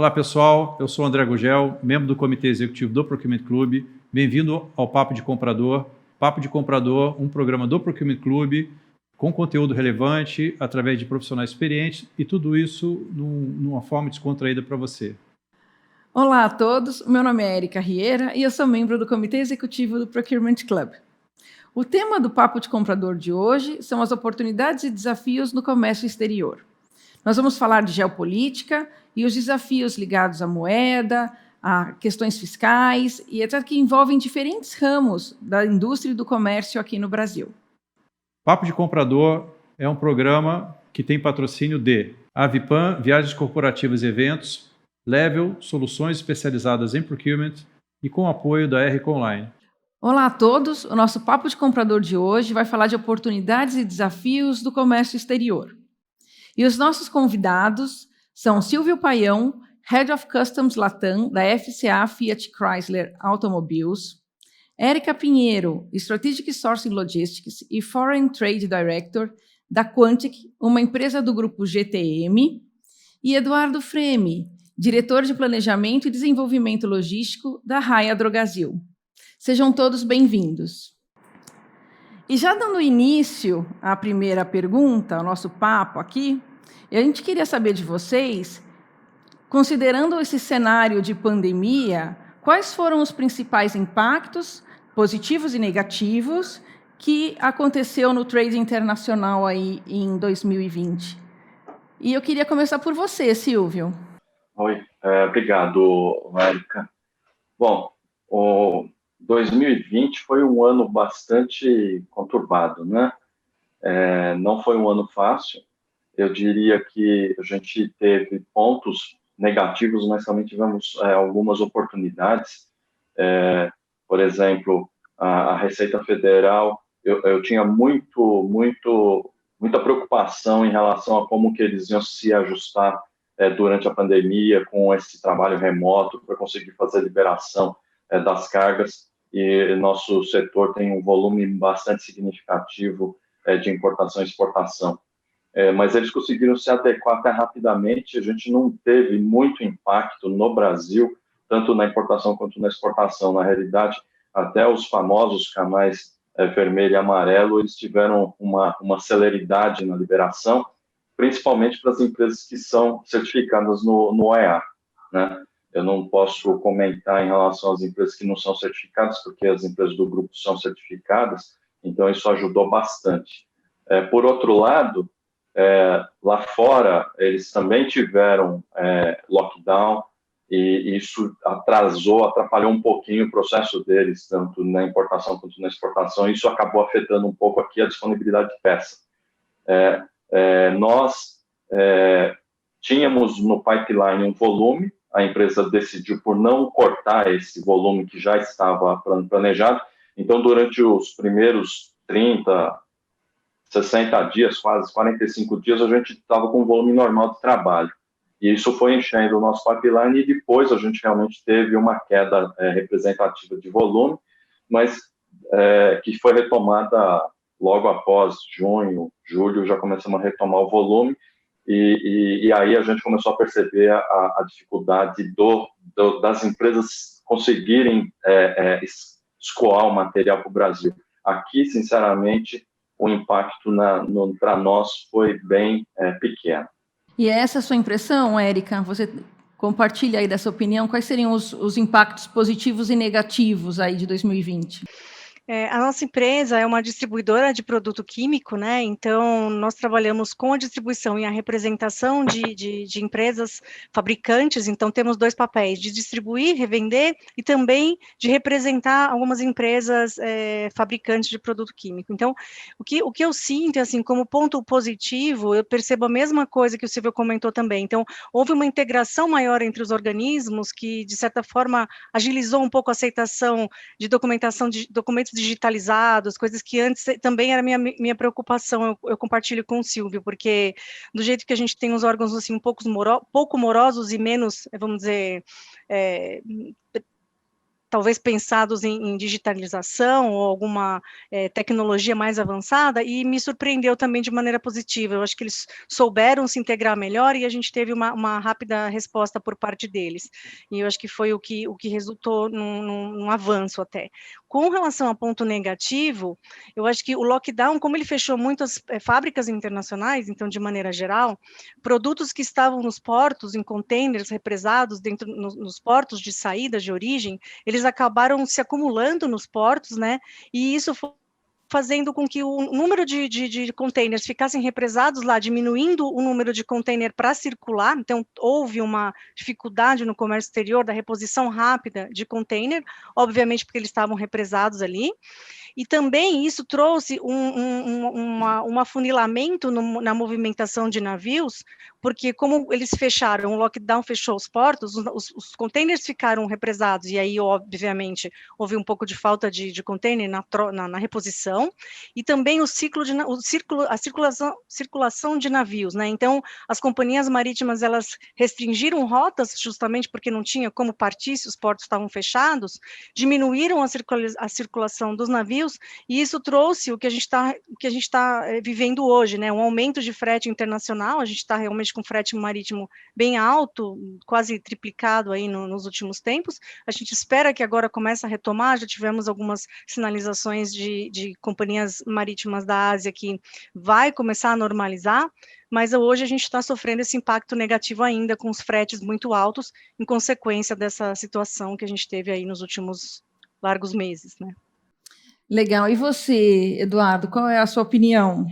Olá, pessoal. Eu sou o André Gugel, membro do Comitê Executivo do Procurement Club. Bem-vindo ao Papo de Comprador. Papo de Comprador, um programa do Procurement Club com conteúdo relevante, através de profissionais experientes e tudo isso numa forma descontraída para você. Olá a todos, meu nome é Érica Rieira e eu sou membro do Comitê Executivo do Procurement Club. O tema do Papo de Comprador de hoje são as oportunidades e desafios no comércio exterior. Nós vamos falar de geopolítica e os desafios ligados à moeda, a questões fiscais e etc., que envolvem diferentes ramos da indústria e do comércio aqui no Brasil. Papo de Comprador é um programa que tem patrocínio de Avipan, Viagens Corporativas e Eventos, Level, soluções especializadas em procurement e com apoio da RC Online. Olá a todos, o nosso Papo de Comprador de hoje vai falar de oportunidades e desafios do comércio exterior. E os nossos convidados são Silvio Paião, Head of Customs Latam, da FCA Fiat Chrysler Automobiles, Érica Pinheiro, Strategic Sourcing Logistics e Foreign Trade Director, da Quantic, uma empresa do grupo GTM, e Eduardo Freme, diretor de Planejamento e Desenvolvimento Logístico da Raia Drogasil. Sejam todos bem-vindos. E já dando início à primeira pergunta, ao nosso papo aqui, a gente queria saber de vocês, considerando esse cenário de pandemia, quais foram os principais impactos, positivos e negativos, que aconteceu no trade internacional aí em 2020? E eu queria começar por você, Silvio. Oi, obrigado, Érica. Bom, o 2020 foi um ano bastante conturbado, né? Não foi um ano fácil. Eu diria que a gente teve pontos negativos, mas também tivemos algumas oportunidades. Por exemplo, a Receita Federal, eu tinha muita preocupação em relação a como que eles iam se ajustar durante a pandemia com esse trabalho remoto para conseguir fazer a liberação das cargas, e nosso setor tem um volume bastante significativo de importação e exportação. Mas eles conseguiram se adequar até rapidamente, a gente não teve muito impacto no Brasil, tanto na importação quanto na exportação. Na realidade, até os famosos canais vermelho e amarelo, eles tiveram uma celeridade na liberação, principalmente para as empresas que são certificadas no OEA, né? Eu não posso comentar em relação às empresas que não são certificadas, porque as empresas do grupo são certificadas, então isso ajudou bastante. Por outro lado, lá fora, eles também tiveram lockdown, e isso atrapalhou um pouquinho o processo deles, tanto na importação quanto na exportação. Isso acabou afetando um pouco aqui a disponibilidade de peça. Nós tínhamos no pipeline um volume, a empresa decidiu por não cortar esse volume que já estava planejado, então durante os primeiros 30, 60 dias, quase 45 dias, a gente estava com um volume normal de trabalho. E isso foi enchendo o nosso pipeline, e depois a gente realmente teve uma queda representativa de volume, mas que foi retomada logo após junho, julho, já começamos a retomar o volume, e aí a gente começou a perceber a dificuldade das empresas conseguirem escoar o material para o Brasil. Aqui, sinceramente, o impacto para nós foi bem pequeno. E é essa a sua impressão, Érica? Você compartilha aí dessa opinião? Quais seriam os impactos positivos e negativos aí de 2020? A nossa empresa é uma distribuidora de produto químico, né? Então, nós trabalhamos com a distribuição e a representação de empresas fabricantes. Então, temos dois papéis, de distribuir, revender, e também de representar algumas empresas fabricantes de produto químico. Então, o que eu sinto, assim, como ponto positivo, eu percebo a mesma coisa que o Silvio comentou também. Então, houve uma integração maior entre os organismos que, de certa forma, agilizou um pouco a aceitação de documentação, de documentos digitalizados, coisas que antes também era minha preocupação. Eu compartilho com o Silvio, porque do jeito que a gente tem os órgãos assim um pouco, pouco morosos e menos, vamos dizer, talvez pensados em digitalização ou alguma tecnologia mais avançada, e me surpreendeu também de maneira positiva. Eu acho que eles souberam se integrar melhor e a gente teve uma rápida resposta por parte deles. E eu acho que foi o que resultou num avanço até. Com relação a ponto negativo, eu acho que o lockdown, como ele fechou muitas fábricas internacionais, então, de maneira geral, produtos que estavam nos portos, em containers represados dentro nos portos de saída, de origem, eles acabaram se acumulando nos portos, né? E isso foi fazendo com que o número de containers ficassem represados lá, diminuindo o número de container para circular. Então, houve uma dificuldade no comércio exterior da reposição rápida de container, obviamente porque eles estavam represados ali. E também isso trouxe um afunilamento na movimentação de navios, porque como eles fecharam, o lockdown fechou os portos, os containers ficaram represados, e aí, obviamente, houve um pouco de falta de container na reposição, e também a circulação de navios, né? Então, as companhias marítimas, elas restringiram rotas, justamente porque não tinha como partir se os portos estavam fechados, diminuíram a circulação dos navios, e isso trouxe o que a gente está vivendo hoje, né? Um aumento de frete internacional. A gente está realmente com frete marítimo bem alto, quase triplicado aí nos últimos tempos. A gente espera que agora comece a retomar. Já tivemos algumas sinalizações de companhias marítimas da Ásia que vai começar a normalizar, mas hoje a gente está sofrendo esse impacto negativo ainda, com os fretes muito altos, em consequência dessa situação que a gente teve aí nos últimos largos meses, né? Legal. E você, Eduardo, qual é a sua opinião?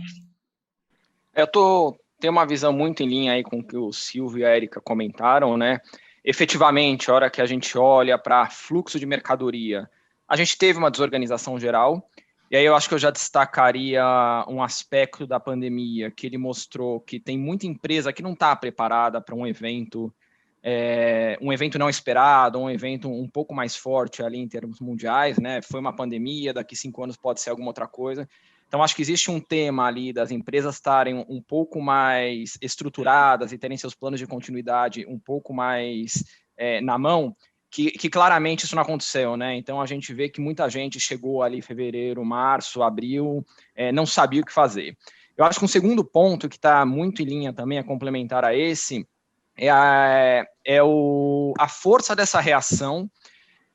Tenho uma visão muito em linha aí com o que o Silvio e a Érica comentaram, né? Efetivamente, a hora que a gente olha para fluxo de mercadoria, a gente teve uma desorganização geral, e aí eu acho que eu já destacaria um aspecto da pandemia, que ele mostrou que tem muita empresa que não está preparada para um evento não esperado, um evento um pouco mais forte ali em termos mundiais, né? Foi uma pandemia, daqui 5 anos pode ser alguma outra coisa. Então, acho que existe um tema ali das empresas estarem um pouco mais estruturadas e terem seus planos de continuidade um pouco mais na mão, que claramente isso não aconteceu, né? Então, a gente vê que muita gente chegou ali em fevereiro, março, abril, não sabia o que fazer. Eu acho que um segundo ponto que está muito em linha também, a complementar a esse, a força dessa reação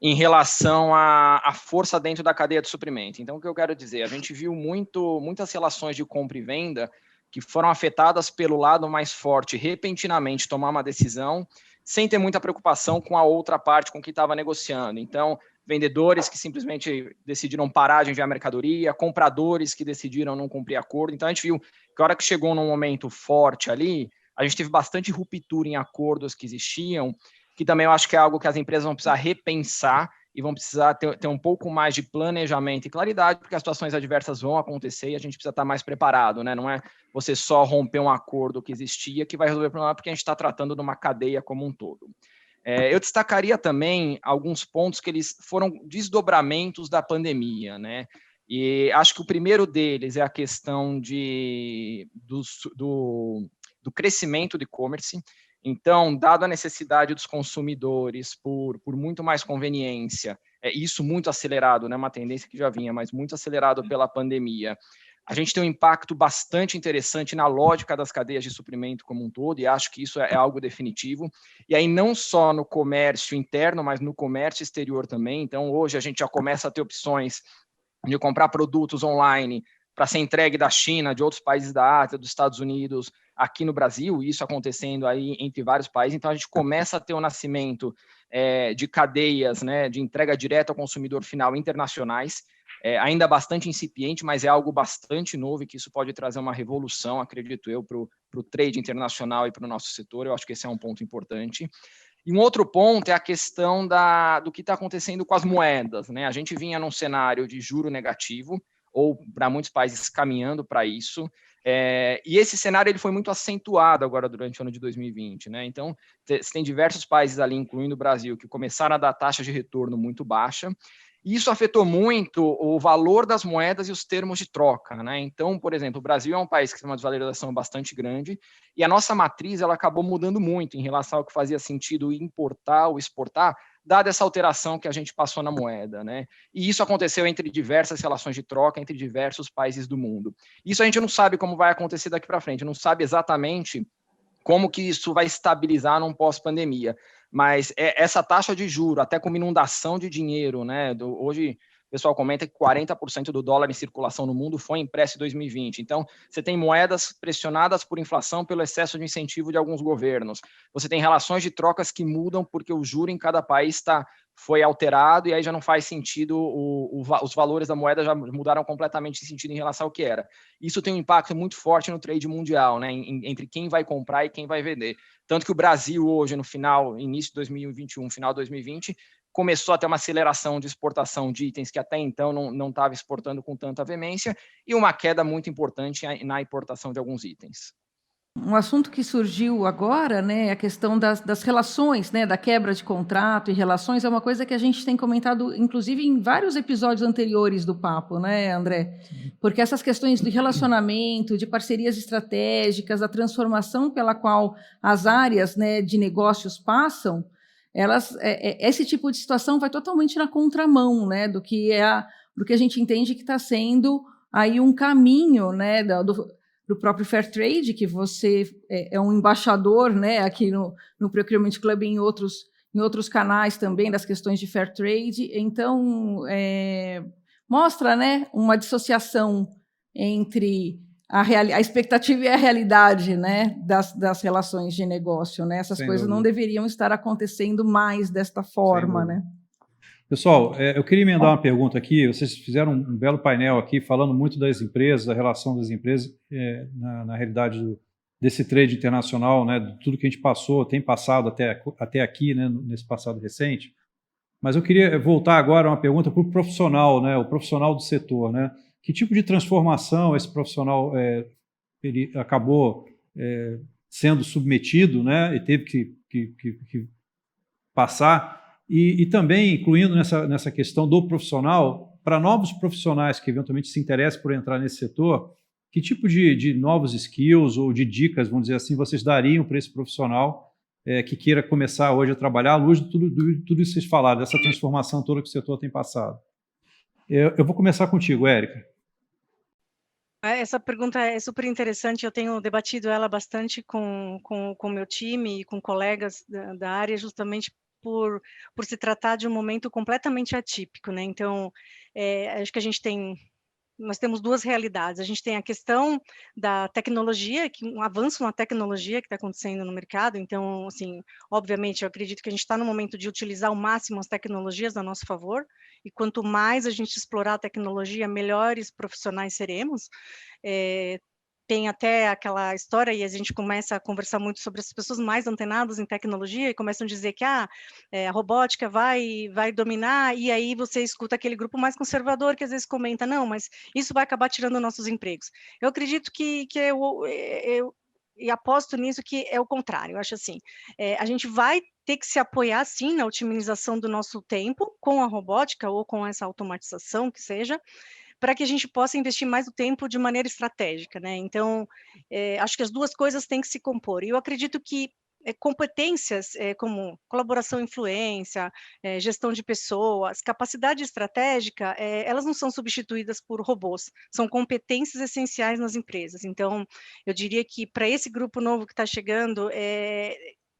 em relação à força dentro da cadeia de suprimento. Então, o que eu quero dizer? A gente viu muitas relações de compra e venda que foram afetadas pelo lado mais forte, repentinamente tomar uma decisão, sem ter muita preocupação com a outra parte com que estava negociando. Então, vendedores que simplesmente decidiram parar de enviar mercadoria, compradores que decidiram não cumprir acordo. Então, a gente viu que a hora que chegou num momento forte ali, a gente teve bastante ruptura em acordos que existiam, que também eu acho que é algo que as empresas vão precisar repensar e vão precisar ter um pouco mais de planejamento e claridade, porque as situações adversas vão acontecer e a gente precisa estar mais preparado, né? Não é você só romper um acordo que existia que vai resolver o problema, porque a gente está tratando de uma cadeia como um todo. Eu destacaria também alguns pontos que eles foram desdobramentos da pandemia, né? E acho que o primeiro deles é a questão do crescimento do e-commerce. Então, dado a necessidade dos consumidores por muito mais conveniência, isso muito acelerado, né, uma tendência que já vinha, mas muito acelerado pela pandemia, a gente tem um impacto bastante interessante na lógica das cadeias de suprimento como um todo, e acho que isso é algo definitivo. E aí não só no comércio interno, mas no comércio exterior também. Então, hoje a gente já começa a ter opções de comprar produtos online para ser entregue da China, de outros países da Ásia, dos Estados Unidos, aqui no Brasil, e isso acontecendo aí entre vários países. Então, a gente começa a ter o nascimento de cadeias, né, de entrega direta ao consumidor final internacionais, ainda bastante incipiente, mas é algo bastante novo e que isso pode trazer uma revolução, acredito eu, para o trade internacional e para o nosso setor. Eu acho que esse é um ponto importante. E um outro ponto é a questão do que está acontecendo com as moedas, né? A gente vinha num cenário de juro negativo, ou para muitos países caminhando para isso, e esse cenário ele foi muito acentuado agora durante o ano de 2020, né? Então, tem diversos países ali, incluindo o Brasil, que começaram a dar taxa de retorno muito baixa, e isso afetou muito o valor das moedas e os termos de troca, né? Então, por exemplo, o Brasil é um país que tem uma desvalorização bastante grande, e a nossa matriz ela acabou mudando muito em relação ao que fazia sentido importar ou exportar, dada essa alteração que a gente passou na moeda, né? E isso aconteceu entre diversas relações de troca, entre diversos países do mundo. Isso a gente não sabe como vai acontecer daqui para frente, não sabe exatamente como que isso vai estabilizar num pós-pandemia. Mas essa taxa de juro, até como inundação de dinheiro, né? Hoje o pessoal comenta que 40% do dólar em circulação no mundo foi impresso em 2020. Então, você tem moedas pressionadas por inflação pelo excesso de incentivo de alguns governos. Você tem relações de trocas que mudam porque o juro em cada país foi alterado e aí já não faz sentido, os valores da moeda já mudaram completamente de sentido em relação ao que era. Isso tem um impacto muito forte no trade mundial, né, entre quem vai comprar e quem vai vender. Tanto que o Brasil hoje, início de 2021, final de 2020, começou a ter uma aceleração de exportação de itens que até então não estava exportando com tanta veemência e uma queda muito importante na importação de alguns itens. Um assunto que surgiu agora, né, é a questão das relações, né, da quebra de contrato e relações, é uma coisa que a gente tem comentado, inclusive, em vários episódios anteriores do Papo, né, André? Porque essas questões de relacionamento, de parcerias estratégicas, a transformação pela qual as áreas, né, de negócios passam, esse tipo de situação vai totalmente na contramão, né, do que a gente entende que está sendo aí um caminho, né, do próprio Fair Trade, que você é um embaixador, né, aqui no Procurement Club e em outros canais também das questões de Fair Trade. Então, mostra, né, uma dissociação entre a expectativa e a realidade, né, das relações de negócio. Né? Essas coisas não deveriam estar acontecendo mais desta forma. Né? Pessoal, eu queria emendar uma pergunta aqui. Vocês fizeram um belo painel aqui, falando muito das empresas, da relação das empresas, na realidade desse trade internacional, né, de tudo que a gente tem passado até aqui, né, nesse passado recente. Mas eu queria voltar agora a uma pergunta para o profissional, né, o profissional do setor. Né? Que tipo de transformação esse profissional ele acabou sendo submetido, né, e teve que passar? E também, incluindo nessa questão do profissional, para novos profissionais que eventualmente se interessem por entrar nesse setor, que tipo de novos skills ou de dicas, vamos dizer assim, vocês dariam para esse profissional que queira começar hoje a trabalhar à luz de tudo isso que vocês falaram, dessa transformação toda que o setor tem passado? Eu vou começar contigo, Érica. Essa pergunta é super interessante, eu tenho debatido ela bastante com o meu time e com colegas da área, justamente por se tratar de um momento completamente atípico, né? Então, acho que nós temos duas realidades. A gente tem a questão da tecnologia, um avanço na tecnologia que está acontecendo no mercado. Então, assim, obviamente, eu acredito que a gente está no momento de utilizar ao máximo as tecnologias a nosso favor. E quanto mais a gente explorar a tecnologia, melhores profissionais seremos. Tem até aquela história, e a gente começa a conversar muito sobre as pessoas mais antenadas em tecnologia, e começam a dizer que a robótica vai dominar, e aí você escuta aquele grupo mais conservador que às vezes comenta, não, mas isso vai acabar tirando nossos empregos. Eu acredito que eu aposto nisso, que é o contrário. Eu acho assim, a gente vai ter que se apoiar, sim, na otimização do nosso tempo, com a robótica ou com essa automatização, que seja, para que a gente possa investir mais o tempo de maneira estratégica, né? Então, acho que as duas coisas têm que se compor. E eu acredito que competências como colaboração e influência, gestão de pessoas, capacidade estratégica, elas não são substituídas por robôs, são competências essenciais nas empresas. Então, eu diria que para esse grupo novo que está chegando,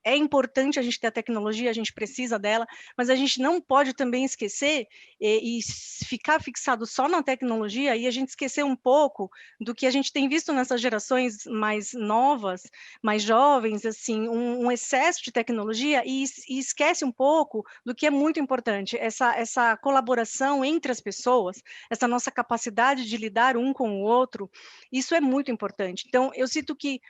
é importante a gente ter a tecnologia, a gente precisa dela, mas a gente não pode também esquecer e ficar fixado só na tecnologia e a gente esquecer um pouco do que a gente tem visto nessas gerações mais novas, mais jovens, assim, um excesso de tecnologia e esquece um pouco do que é muito importante, essa colaboração entre as pessoas, essa nossa capacidade de lidar um com o outro, isso é muito importante. Então, eu cito que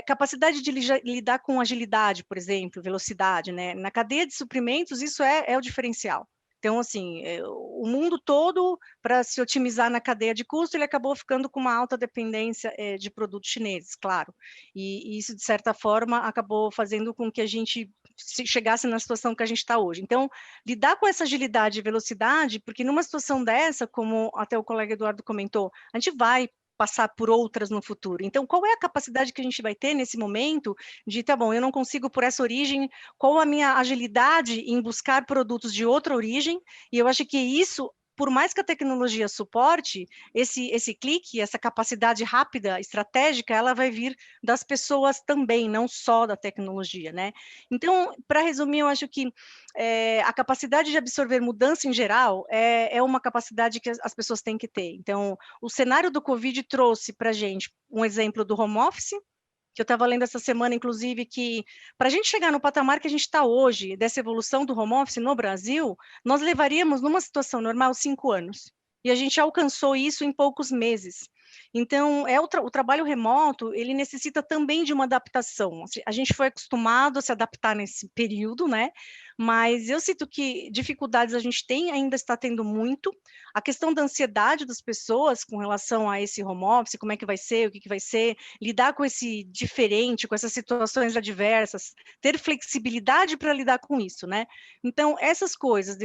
capacidade de lidar com agilidade, por exemplo, velocidade, né? Na cadeia de suprimentos, isso é o diferencial. Então, assim, o mundo todo, para se otimizar na cadeia de custo, ele acabou ficando com uma alta dependência de produtos chineses, claro. E isso, de certa forma, acabou fazendo com que a gente chegasse na situação que a gente está hoje. Então, lidar com essa agilidade e velocidade, porque numa situação dessa, como até o colega Eduardo comentou, a gente vai passar por outras no futuro. Então, qual é a capacidade que a gente vai ter nesse momento de, tá bom, eu não consigo por essa origem, qual a minha agilidade em buscar produtos de outra origem? E eu acho que isso, por mais que a tecnologia suporte, esse clique, essa capacidade rápida, estratégica, ela vai vir das pessoas também, não só da tecnologia, né? Então, para resumir, eu acho que a capacidade de absorver mudança em geral é uma capacidade que as pessoas têm que ter. Então, o cenário do Covid trouxe para a gente um exemplo do home office, que eu estava lendo essa semana, inclusive, que para a gente chegar no patamar que a gente está hoje, dessa evolução do home office no Brasil, nós levaríamos, numa situação normal, 5 anos. E a gente alcançou isso em poucos meses. Então, o trabalho remoto, ele necessita também de uma adaptação. A gente foi acostumado a se adaptar nesse período, né? Mas eu sinto que dificuldades a gente ainda está tendo muito. A questão da ansiedade das pessoas com relação a esse home office, como é que vai ser, o que vai ser, lidar com esse diferente, com essas situações adversas, ter flexibilidade para lidar com isso, né? Então, essas coisas,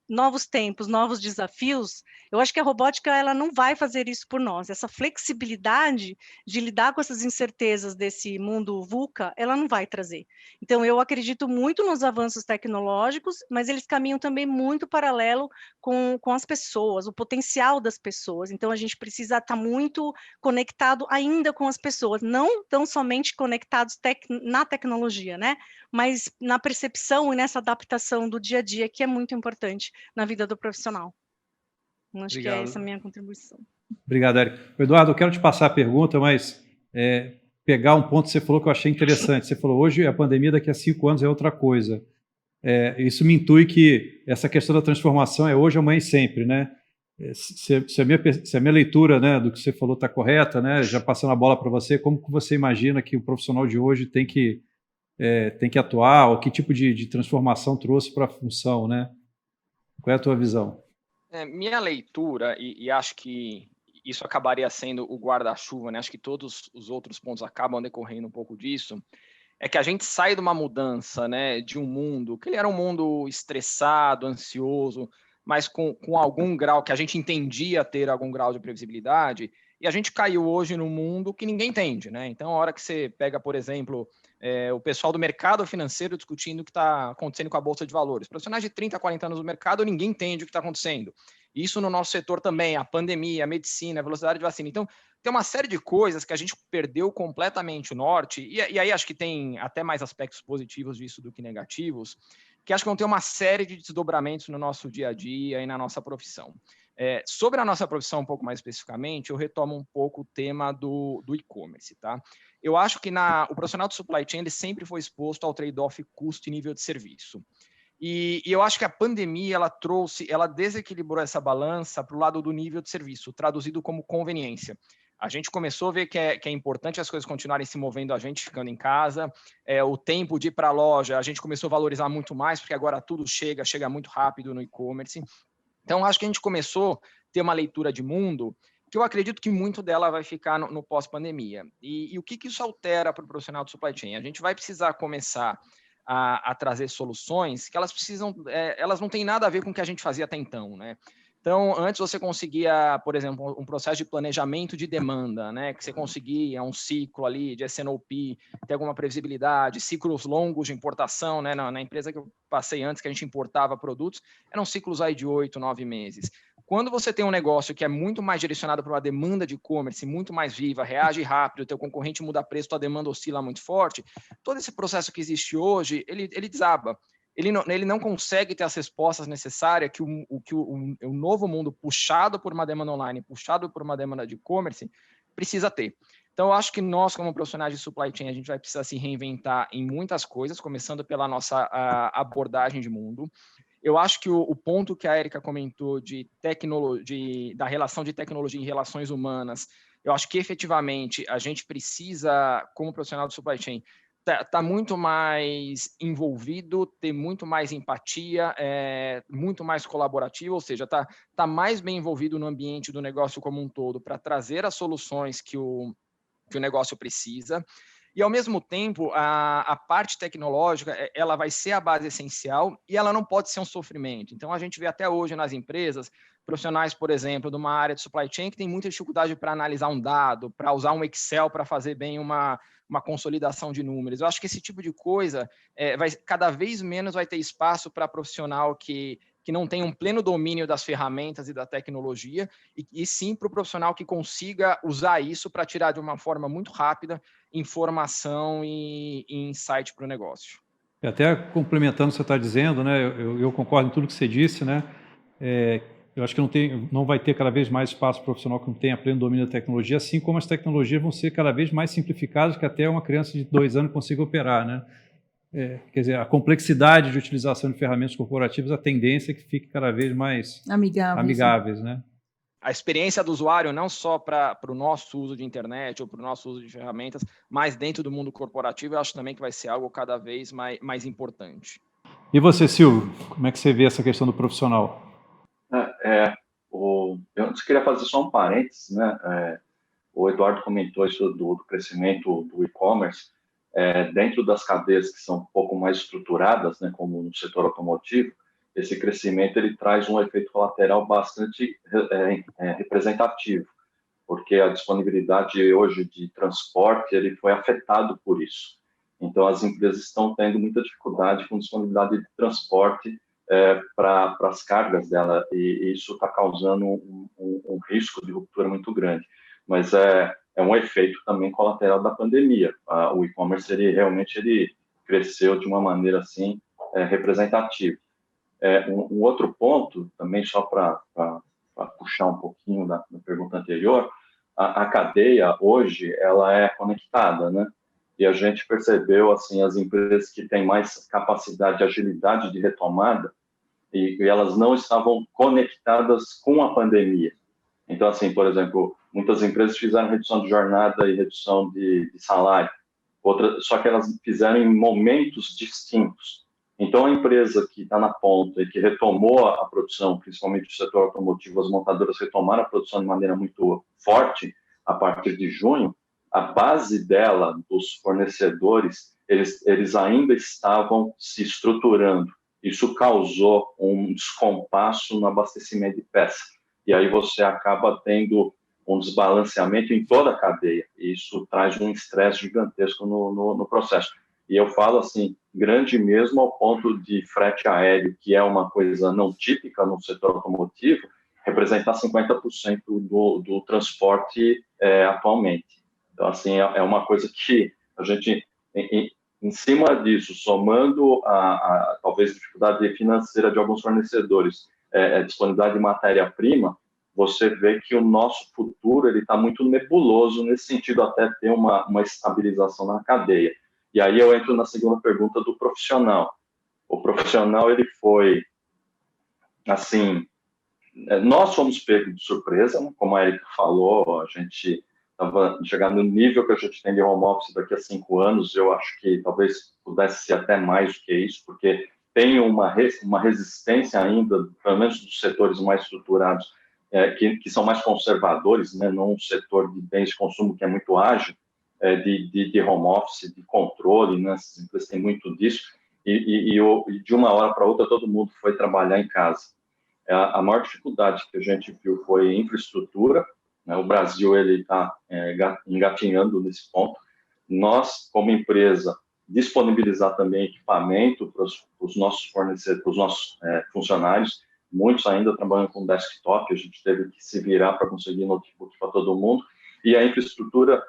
novos tempos, novos desafios, eu acho que a robótica, ela não vai fazer isso por nós. Essa flexibilidade de lidar com essas incertezas desse mundo VUCA, ela não vai trazer. Então, eu acredito muito nos avanços tecnológicos, mas eles caminham também muito paralelo com as pessoas, o potencial das pessoas. Então, a gente precisa estar muito conectado ainda com as pessoas, não tão somente conectados na tecnologia, né? Mas na percepção e nessa adaptação do dia a dia, que é muito importante na vida do profissional. Acho que é essa a minha contribuição. Obrigado, Érico. Eduardo, eu quero te passar a pergunta, mas pegar um ponto que você falou que eu achei interessante. Você falou, hoje a pandemia, daqui a 5 anos é outra coisa. Isso me intui que essa questão da transformação é hoje, amanhã e sempre, né? Se a minha leitura, né, do que você falou está correta, né, já passando a bola para você, como que você imagina que o profissional de hoje tem que atuar, ou que tipo de transformação trouxe para a função, né? Qual é a tua visão? Minha leitura, e acho que isso acabaria sendo o guarda-chuva, né? Acho que todos os outros pontos acabam decorrendo um pouco disso, é que a gente sai de uma mudança, né, de um mundo, que ele era um mundo estressado, ansioso, mas com algum grau, que a gente entendia ter algum grau de previsibilidade, e a gente caiu hoje num mundo que ninguém entende, né? Então, a hora que você pega, por exemplo, o pessoal do mercado financeiro discutindo o que está acontecendo com a Bolsa de Valores. Profissionais de 30, 40 anos no mercado, ninguém entende o que está acontecendo. Isso no nosso setor também, a pandemia, a medicina, a velocidade de vacina. Então, tem uma série de coisas que a gente perdeu completamente o norte, e aí acho que tem até mais aspectos positivos disso do que negativos, que acho que vão ter uma série de desdobramentos no nosso dia a dia e na nossa profissão. Sobre a nossa profissão, um pouco mais especificamente, eu retomo um pouco o tema do e-commerce, tá? Eu acho que o profissional de supply chain ele sempre foi exposto ao trade-off custo e nível de serviço. E eu acho que a pandemia ela desequilibrou essa balança para o lado do nível de serviço, traduzido como conveniência. A gente começou a ver que é importante as coisas continuarem se movendo, a gente ficando em casa, o tempo de ir para a loja, a gente começou a valorizar muito mais, porque agora tudo chega muito rápido no e-commerce. Então, acho que a gente começou a ter uma leitura de mundo que eu acredito que muito dela vai ficar no pós-pandemia. E o que isso altera para o profissional de supply chain? A gente vai precisar começar a trazer soluções que elas não têm nada a ver com o que a gente fazia até então, né? Então, antes você conseguia, por exemplo, um processo de planejamento de demanda, né? Que você conseguia um ciclo ali de S&OP, ter alguma previsibilidade, ciclos longos de importação, né? Na empresa que eu passei antes, que a gente importava produtos, eram ciclos aí de 8, 9 meses. Quando você tem um negócio que é muito mais direcionado para uma demanda de e-commerce, muito mais viva, reage rápido, teu concorrente muda preço, tua demanda oscila muito forte, todo esse processo que existe hoje, ele desaba. Ele não consegue ter as respostas necessárias que o novo mundo puxado por uma demanda online, puxado por uma demanda de e-commerce, precisa ter. Então, eu acho que nós, como profissionais de supply chain, a gente vai precisar se reinventar em muitas coisas, começando pela nossa abordagem de mundo. Eu acho que o ponto que a Érica comentou da relação de tecnologia e relações humanas, eu acho que efetivamente a gente precisa, como profissional de supply chain, tá muito mais envolvido, ter muito mais empatia, muito mais colaborativo, ou seja, tá mais bem envolvido no ambiente do negócio como um todo para trazer as soluções que o negócio precisa. E, ao mesmo tempo, a parte tecnológica, ela vai ser a base essencial e ela não pode ser um sofrimento. Então, a gente vê até hoje nas empresas, profissionais, por exemplo, de uma área de supply chain que tem muita dificuldade para analisar um dado, para usar um Excel para fazer bem uma consolidação de números. Eu acho que esse tipo de coisa, cada vez menos vai ter espaço para profissional que não tem um pleno domínio das ferramentas e da tecnologia, e sim para o profissional que consiga usar isso para tirar de uma forma muito rápida informação e insight para o negócio. Até complementando o que você está dizendo, né, eu concordo em tudo que você disse, né, eu acho que não vai ter cada vez mais espaço profissional que não tenha pleno domínio da tecnologia, assim como as tecnologias vão ser cada vez mais simplificadas, que até uma criança de 2 anos consiga operar, né? Quer dizer, a complexidade de utilização de ferramentas corporativas, a tendência é que fique cada vez mais amigáveis, né? A experiência do usuário, não só para o nosso uso de internet ou para o nosso uso de ferramentas, mas dentro do mundo corporativo, eu acho também que vai ser algo cada vez mais importante. E você, Silvio, como é que você vê essa questão do profissional? Eu queria fazer só um parênteses, né? O Eduardo comentou isso do crescimento do e-commerce. Dentro das cadeias que são um pouco mais estruturadas, né, como no setor automotivo, esse crescimento ele traz um efeito colateral bastante representativo, porque a disponibilidade hoje de transporte ele foi afetado por isso. Então, as empresas estão tendo muita dificuldade com disponibilidade de transporte para as cargas dela, e isso está causando um risco de ruptura muito grande. Mas é um efeito também colateral da pandemia. O e-commerce realmente cresceu de uma maneira assim representativa. Um outro ponto, também só para puxar um pouquinho da pergunta anterior, a cadeia hoje ela é conectada, né? E a gente percebeu assim as empresas que têm mais capacidade de agilidade de retomada e elas não estavam conectadas com a pandemia. Então, assim, por exemplo, muitas empresas fizeram redução de jornada e redução de salário, só que elas fizeram em momentos distintos. Então, a empresa que está na ponta e que retomou a produção, principalmente o setor automotivo, as montadoras retomaram a produção de maneira muito forte a partir de junho, a base dela, dos fornecedores, eles ainda estavam se estruturando. Isso causou um descompasso no abastecimento de peça. E aí você acaba tendo um desbalanceamento em toda a cadeia. E isso traz um estresse gigantesco no processo. E eu falo assim, grande mesmo ao ponto de frete aéreo, que é uma coisa não típica no setor automotivo, representar 50% do transporte atualmente. Então, assim, é uma coisa que a gente, em cima disso, somando talvez dificuldade financeira de alguns fornecedores, disponibilidade de matéria-prima, você vê que o nosso futuro está muito nebuloso nesse sentido, até ter uma estabilização na cadeia. E aí eu entro na segunda pergunta do profissional. O profissional, ele foi, assim, nós fomos pegos de surpresa, né? Como a Erika falou, a gente estava chegando no nível que a gente tem de home office daqui a 5 anos, eu acho que talvez pudesse ser até mais do que isso, porque tem uma resistência ainda, pelo menos dos setores mais estruturados, que são mais conservadores, né? Não um setor de bens de consumo que é muito ágil, de home office, de controle, né? As empresas têm muito disso, e de uma hora para outra todo mundo foi trabalhar em casa. A maior dificuldade que a gente viu foi infraestrutura, né? O Brasil está engatinhando nesse ponto. Nós, como empresa, disponibilizar também equipamento para os nossos fornecedores, para os nossos funcionários. Muitos ainda trabalham com desktop, a gente teve que se virar para conseguir notebook para todo mundo. E a infraestrutura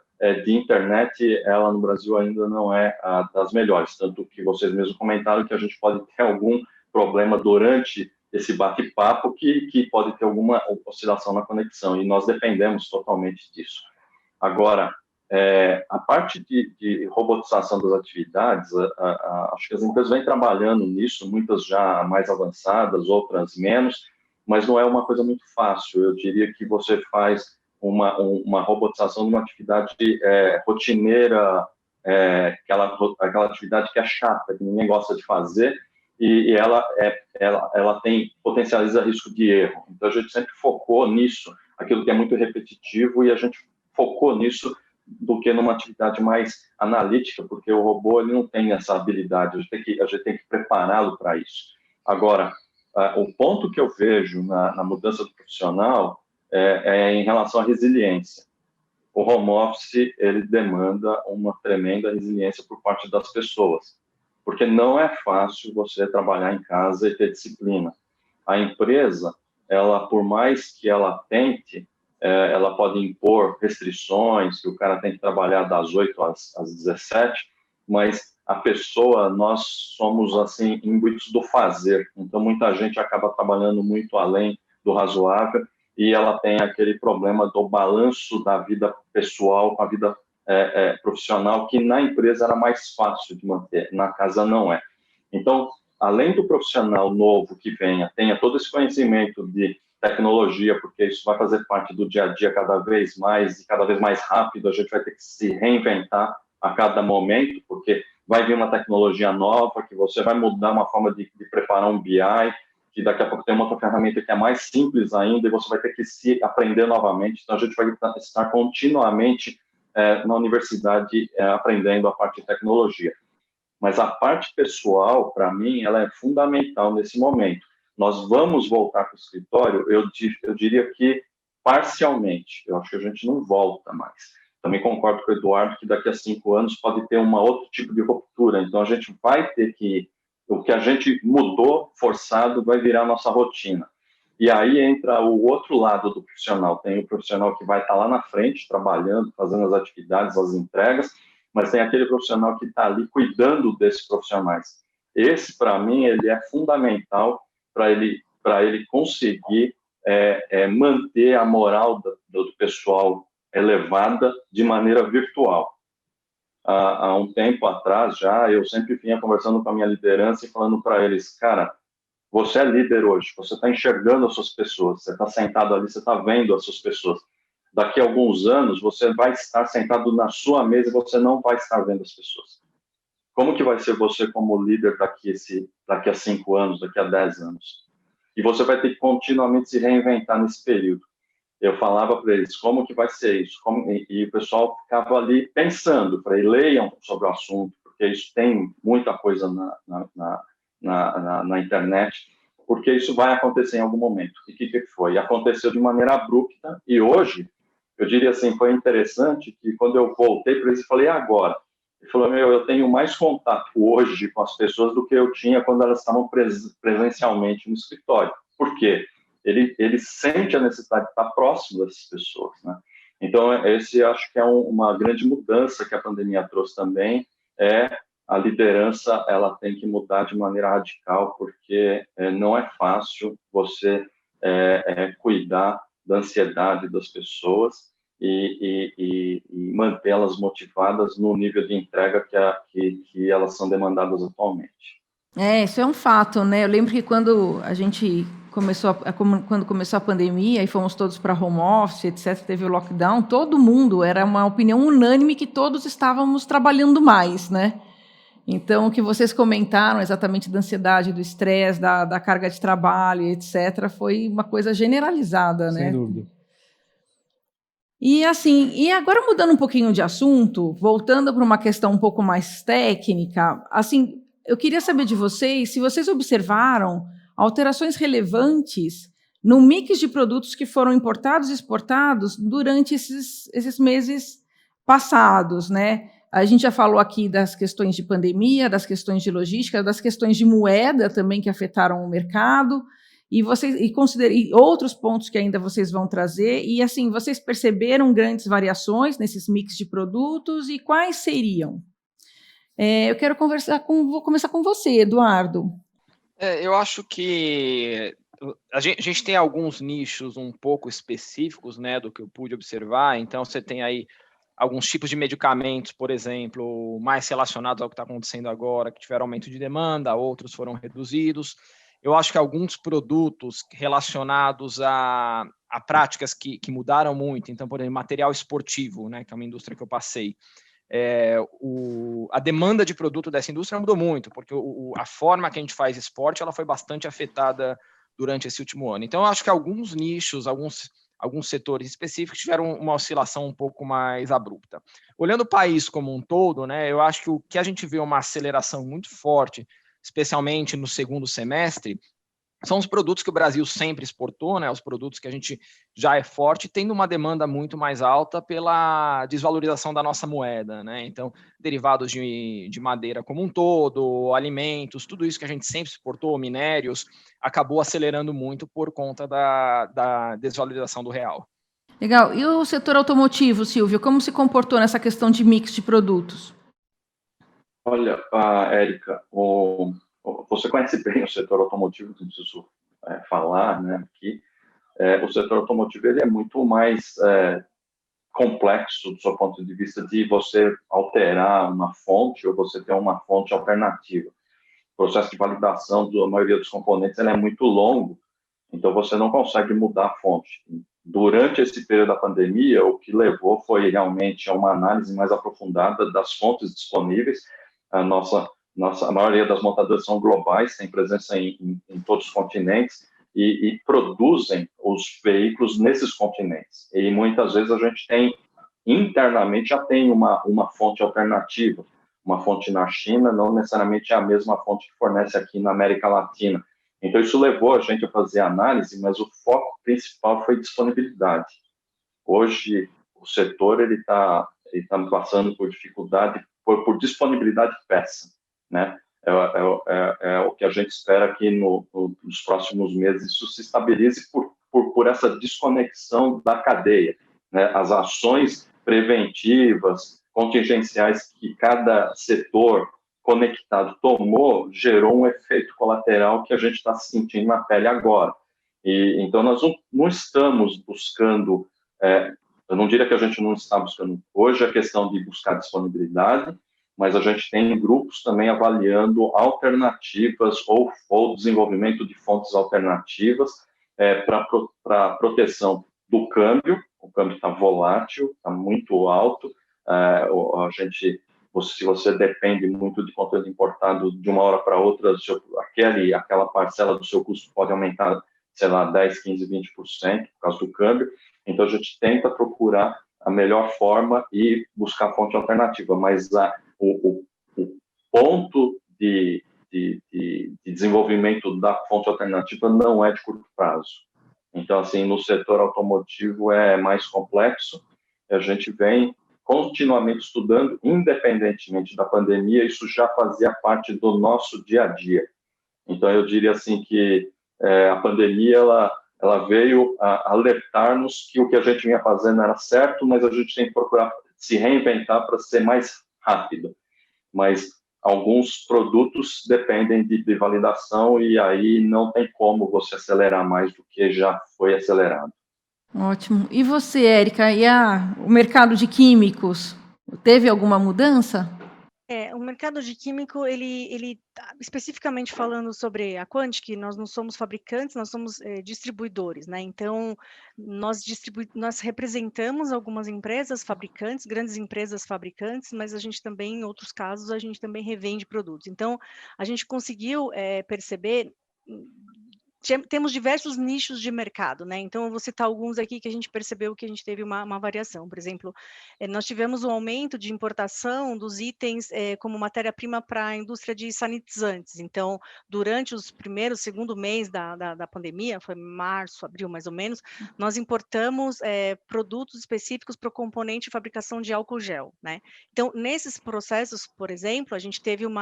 de internet, ela no Brasil ainda não é das melhores, tanto que vocês mesmos comentaram que a gente pode ter algum problema durante esse bate-papo que pode ter alguma oscilação na conexão, e nós dependemos totalmente disso. Agora, a parte de robotização das atividades, acho que as empresas vêm trabalhando nisso, muitas já mais avançadas, outras menos, mas não é uma coisa muito fácil. Eu diria que você faz uma robotização de uma atividade rotineira, aquela atividade que é chata, que ninguém gosta de fazer, e ela potencializa risco de erro. Então, a gente sempre focou nisso, aquilo que é muito repetitivo, e a gente focou nisso do que numa atividade mais analítica, porque o robô ele não tem essa habilidade, a gente tem que prepará-lo para isso. Agora, o ponto que eu vejo na mudança do profissional é em relação à resiliência. O home office ele demanda uma tremenda resiliência por parte das pessoas, porque não é fácil você trabalhar em casa e ter disciplina. A empresa, ela, por mais que ela tente, ela pode impor restrições, que o cara tem que trabalhar das 8 às 17, mas a pessoa, nós somos, assim, imbuídos do fazer. Então, muita gente acaba trabalhando muito além do razoável e ela tem aquele problema do balanço da vida pessoal com a vida profissional, que na empresa era mais fácil de manter, na casa não é. Então, além do profissional novo que tenha todo esse conhecimento de tecnologia, porque isso vai fazer parte do dia a dia cada vez mais e cada vez mais rápido, a gente vai ter que se reinventar a cada momento, porque vai vir uma tecnologia nova, que você vai mudar uma forma de preparar um BI, que daqui a pouco tem uma outra ferramenta que é mais simples ainda, e você vai ter que se aprender novamente. Então, a gente vai estar continuamente na universidade aprendendo a parte de tecnologia. Mas a parte pessoal, para mim, ela é fundamental nesse momento. Nós vamos voltar para o escritório, eu diria que parcialmente. Eu acho que a gente não volta mais. Também concordo com o Eduardo que daqui a 5 anos pode ter outro tipo de ruptura. Então, a gente vai ter que... O que a gente mudou, forçado, vai virar a nossa rotina. E aí entra o outro lado do profissional. Tem o profissional que vai estar lá na frente, trabalhando, fazendo as atividades, as entregas, mas tem aquele profissional que está ali cuidando desses profissionais. Esse, para mim, ele é fundamental para ele conseguir manter a moral do pessoal elevada de maneira virtual. Há um tempo atrás já, eu sempre vinha conversando com a minha liderança e falando para eles, cara, você é líder hoje, você está enxergando as suas pessoas, você está sentado ali, você está vendo as suas pessoas. Daqui a alguns anos, você vai estar sentado na sua mesa e você não vai estar vendo as pessoas. Como que vai ser você como líder daqui a 5 anos, daqui a 10 anos? E você vai ter que continuamente se reinventar nesse período. Eu falava para eles, como que vai ser isso? E o pessoal ficava ali pensando, para eles leiam sobre o assunto, porque isso tem muita coisa na internet, porque isso vai acontecer em algum momento. E o que foi? Aconteceu de maneira abrupta, e hoje, eu diria assim, foi interessante que quando eu voltei para eles, eu falei, agora? Ele falou, eu tenho mais contato hoje com as pessoas do que eu tinha quando elas estavam presencialmente no escritório. Por quê? Ele sente a necessidade de estar próximo dessas pessoas, né? Então, esse acho que é uma grande mudança que a pandemia trouxe também, a liderança, ela tem que mudar de maneira radical, porque não é fácil você cuidar da ansiedade das pessoas e mantê-las motivadas no nível de entrega que elas são demandadas atualmente. Isso é um fato, né? Eu lembro que quando a gente quando começou a pandemia e fomos todos para home office, etc., teve o lockdown, todo mundo, era uma opinião unânime que todos estávamos trabalhando mais, né? Então, o que vocês comentaram exatamente da ansiedade, do estresse, da carga de trabalho, etc., foi uma coisa generalizada, né? Sem dúvida. E agora mudando um pouquinho de assunto, voltando para uma questão um pouco mais técnica, assim, eu queria saber de vocês se vocês observaram alterações relevantes no mix de produtos que foram importados e exportados durante esses meses passados, né? A gente já falou aqui das questões de pandemia, das questões de logística, das questões de moeda também que afetaram o mercado, e outros pontos que ainda vocês vão trazer, e assim, vocês perceberam grandes variações nesses mix de produtos, e quais seriam? Eu quero vou começar com você, Eduardo. Eu acho que a gente tem alguns nichos um pouco específicos, né, do que eu pude observar. Então, você tem aí alguns tipos de medicamentos, por exemplo, mais relacionados ao que está acontecendo agora, que tiveram aumento de demanda, outros foram reduzidos. Eu acho que alguns produtos relacionados a práticas que mudaram muito, então, por exemplo, material esportivo, né, que é uma indústria que eu passei, a demanda de produto dessa indústria mudou muito, porque a forma que a gente faz esporte ela foi bastante afetada durante esse último ano. Então, eu acho que alguns nichos, alguns setores específicos tiveram uma oscilação um pouco mais abrupta. Olhando o país como um todo, né, eu acho que o que a gente vê uma aceleração muito forte, especialmente no segundo semestre, são os produtos que o Brasil sempre exportou, né, os produtos que a gente já é forte, tendo uma demanda muito mais alta pela desvalorização da nossa moeda, né? Então, derivados de madeira como um todo, alimentos, tudo isso que a gente sempre exportou, minérios, acabou acelerando muito por conta da desvalorização do real. Legal. E o setor automotivo, Silvio, como se comportou nessa questão de mix de produtos? Olha, Érica, você conhece bem o setor automotivo, não preciso falar, né, aqui. O setor automotivo ele é muito mais complexo do seu ponto de vista de você alterar uma fonte ou você ter uma fonte alternativa. O processo de validação da maioria dos componentes ele é muito longo, então você não consegue mudar a fonte. Durante esse período da pandemia, o que levou foi realmente a uma análise mais aprofundada das fontes disponíveis. A maioria das montadoras são globais, tem presença em todos os continentes e produzem os veículos nesses continentes. E muitas vezes a gente tem, internamente, já tem uma fonte alternativa, uma fonte na China, não necessariamente é a mesma fonte que fornece aqui na América Latina. Então, isso levou a gente a fazer análise, mas o foco principal foi disponibilidade. Hoje, o setor está passando por dificuldade, por disponibilidade de peça, né? É o que a gente espera que nos próximos meses isso se estabilize por essa desconexão da cadeia, né? As ações preventivas, contingenciais que cada setor conectado tomou, gerou um efeito colateral que a gente está sentindo na pele agora. Então, nós não estamos buscando, eu não diria que a gente não está buscando hoje a questão de buscar disponibilidade, mas a gente tem grupos também avaliando alternativas ou desenvolvimento de fontes alternativas para proteção do câmbio. O câmbio está volátil, está muito alto, se você depende muito de conteúdo importado de uma hora para outra, aquela parcela do seu custo pode aumentar, sei lá, 10, 15, 20% por causa do câmbio. Então, a gente tenta procurar a melhor forma e buscar fonte alternativa, mas o ponto de desenvolvimento da fonte alternativa não é de curto prazo. Então, assim, no setor automotivo é mais complexo, a gente vem continuamente estudando, independentemente da pandemia, isso já fazia parte do nosso dia a dia. Então, eu diria assim que a pandemia, ela veio alertar-nos que o que a gente vinha fazendo era certo, mas a gente tem que procurar se reinventar para ser mais rápido. Mas alguns produtos dependem de validação e aí não tem como você acelerar mais do que já foi acelerado. Ótimo. E você, Érica, o mercado de químicos, teve alguma mudança? O mercado de químico, ele especificamente falando sobre a Quantic, nós não somos fabricantes, nós somos distribuidores, né? Então, nós representamos algumas empresas fabricantes, grandes empresas fabricantes, mas a gente também, em outros casos, a gente também revende produtos. Então, a gente conseguiu perceber temos diversos nichos de mercado, né? Então, eu vou citar alguns aqui que a gente percebeu que a gente teve uma variação. Por exemplo, nós tivemos um aumento de importação dos itens como matéria-prima para a indústria de sanitizantes. Então, durante os segundo mês da pandemia, foi março, abril mais ou menos, nós importamos produtos específicos para o componente de fabricação de álcool gel, né? Então, nesses processos, por exemplo, a gente teve um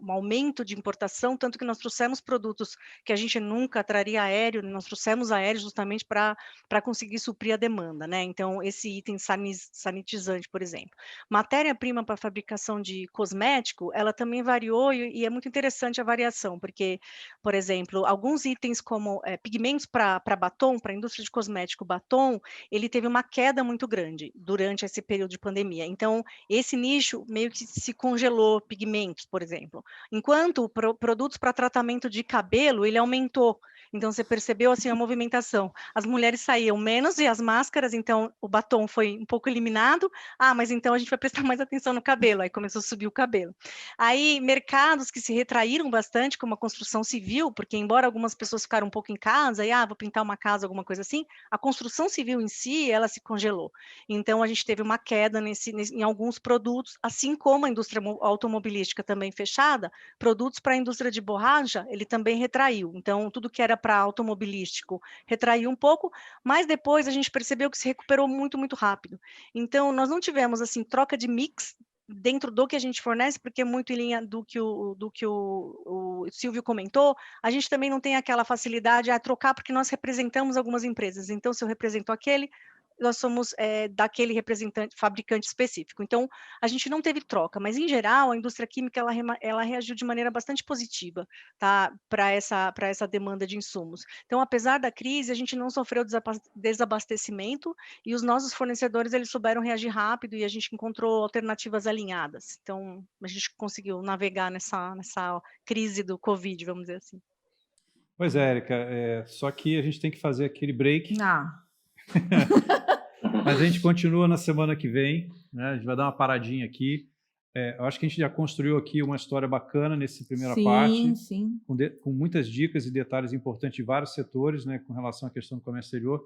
aumento de importação, tanto que nós trouxemos produtos que a gente nunca traria aéreo, nós trouxemos aéreo justamente para conseguir suprir a demanda, né? Então, esse item sanitizante, por exemplo. Matéria-prima para fabricação de cosmético, ela também variou e é muito interessante a variação, porque, por exemplo, alguns itens como pigmentos para batom, para a indústria de cosmético batom, ele teve uma queda muito grande durante esse período de pandemia. Então, esse nicho meio que se congelou, pigmentos, por exemplo. Enquanto produtos para tratamento de cabelo, ele aumentou. Então, você percebeu, assim, a movimentação. As mulheres saíam menos e as máscaras, então, o batom foi um pouco eliminado. Mas então a gente vai prestar mais atenção no cabelo. Aí começou a subir o cabelo. Aí, mercados que se retraíram bastante, como a construção civil, porque embora algumas pessoas ficaram um pouco em casa, vou pintar uma casa, alguma coisa assim, a construção civil em si, ela se congelou. Então, a gente teve uma queda em alguns produtos, assim como a indústria automobilística também fechada, produtos para a indústria de borracha, ele também retraiu. Então, tudo que era para automobilístico retraiu um pouco, mas depois a gente percebeu que se recuperou muito, muito rápido. Então, nós não tivemos, assim, troca de mix dentro do que a gente fornece, porque é muito em linha do que o Silvio comentou, a gente também não tem aquela facilidade a trocar, porque nós representamos algumas empresas. Então, se eu represento aquele, nós somos daquele representante, fabricante específico. Então, a gente não teve troca, mas, em geral, a indústria química, ela reagiu de maneira bastante positiva, tá, para essa demanda de insumos. Então, apesar da crise, a gente não sofreu desabastecimento e os nossos fornecedores, eles souberam reagir rápido e a gente encontrou alternativas alinhadas. Então, a gente conseguiu navegar nessa crise do Covid, vamos dizer assim. Pois é, Érica, só que a gente tem que fazer aquele break. Mas a gente continua na semana que vem, né? A gente vai dar uma paradinha aqui. Eu acho que a gente já construiu aqui uma história bacana nessa primeira parte, sim. Com muitas dicas e detalhes importantes de vários setores, né, com relação à questão do comércio exterior.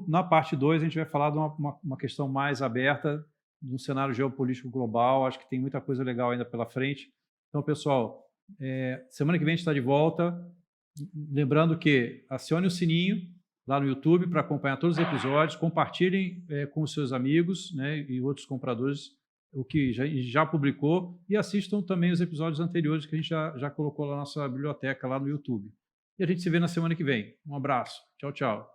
Na parte 2, a gente vai falar de uma questão mais aberta, de um cenário geopolítico global. Acho que tem muita coisa legal ainda pela frente. Então, pessoal, semana que vem a gente está de volta. Lembrando que acione o sininho lá no YouTube para acompanhar todos os episódios, compartilhem com os seus amigos, né, e outros compradores o que já publicou, e assistam também os episódios anteriores que a gente já colocou lá na nossa biblioteca lá no YouTube. E a gente se vê na semana que vem. Um abraço. Tchau, tchau.